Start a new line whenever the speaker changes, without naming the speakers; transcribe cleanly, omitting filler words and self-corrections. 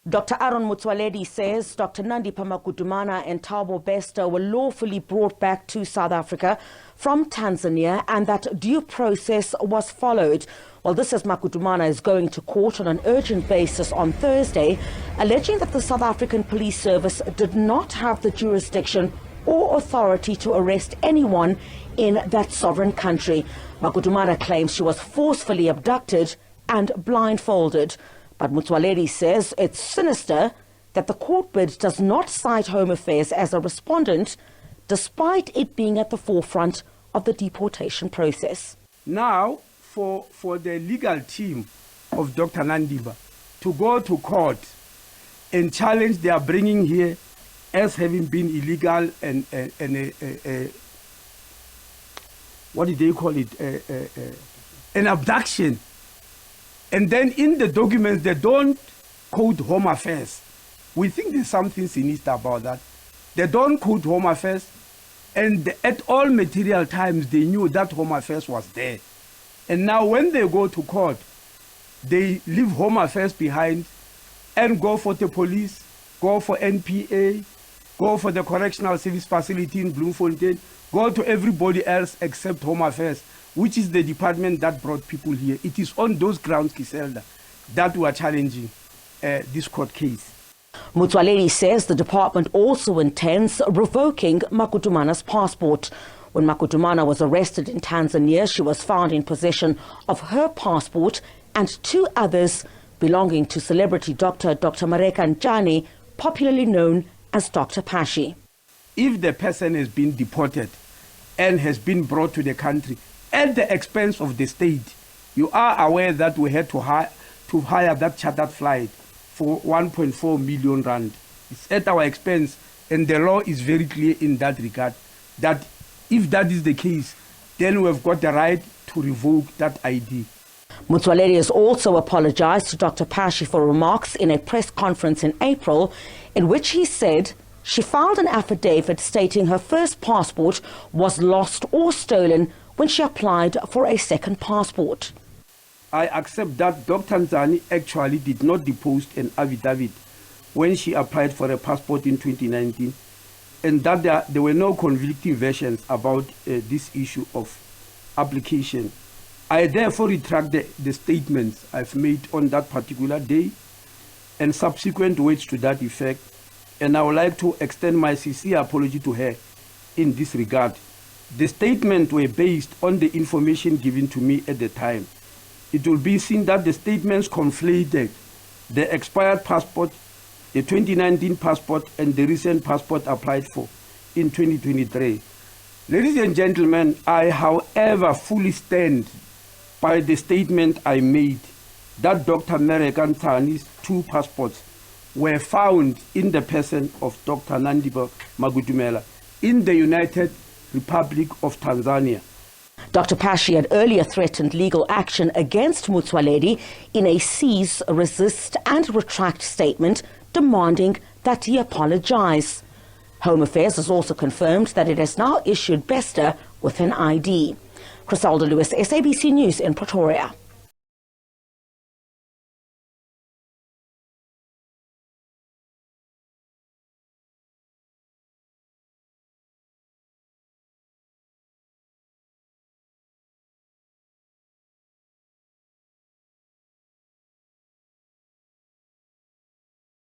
Dr Aaron Motsoaledi says Dr Nandipha Magudumana and Thabo Bester were lawfully brought back to South Africa from Tanzania and that due process was followed. Well, this as Magudumana is going to court on an urgent basis on Thursday, alleging that the South African Police Service did not have the jurisdiction or authority to arrest anyone in that sovereign country. Magudumana claims she was forcefully abducted and blindfolded. But Motsoaledi says it's sinister that the court bid does not cite Home Affairs as a respondent, despite it being at the forefront of the deportation process.
Now, for the legal team of Dr Nandipha to go to court and challenge their bringing here as having been illegal and what did they call it? An abduction. And then in the documents, they don't quote Home Affairs. We think there's something sinister about that. They don't quote Home Affairs, and at all material times, they knew that Home Affairs was there. And now when they go to court, they leave Home Affairs behind and go for the police, go for NPA, go for the correctional service facility in Bloemfontein, go to everybody else except Home Affairs, which is the department that brought people here. It is on those grounds, Kiselda, that we are challenging this court case.
Motsoaledi says the department also intends revoking Magudumana's passport. When Magudumana was arrested in Tanzania, she was found in possession of her passport and two others belonging to celebrity Dr Magudumana, popularly known as Dr Pashi.
If the person has been deported and has been brought to the country at the expense of the state, you are aware that we had to hire that chartered flight for 1.4 million rand. It's at our expense, and the law is very clear in that regard, that if that is the case, then we've got the right to revoke that ID.
Motsoaledi has also apologized to Dr Pashi for remarks in a press conference in April, in which he said she filed an affidavit stating her first passport was lost or stolen when she applied for a second passport.
I accept that Dr. Tanzania actually did not depose an affidavit when she applied for a passport in 2019, and that there were no conflicting versions about this issue of application. I therefore retract the statements I've made on that particular day and subsequent words to that effect, and I would like to extend my sincere apology to her in this regard. The statements were based on the information given to me at the time. It will be seen that the statements conflated the expired passport, the 2019 passport, and the recent passport applied for in 2023. Ladies and gentlemen, I, however, fully stand by the statement I made that Dr. Magudumana's two passports were found in the person of Dr. Nandipha Magudumana in the United Republic of Tanzania.
Dr Pashi had earlier threatened legal action against Motsoaledi in a cease, resist and retract statement demanding that he apologize. Home Affairs has also confirmed that it has now issued Bester with an ID. Criselda Lewis, SABC News in Pretoria.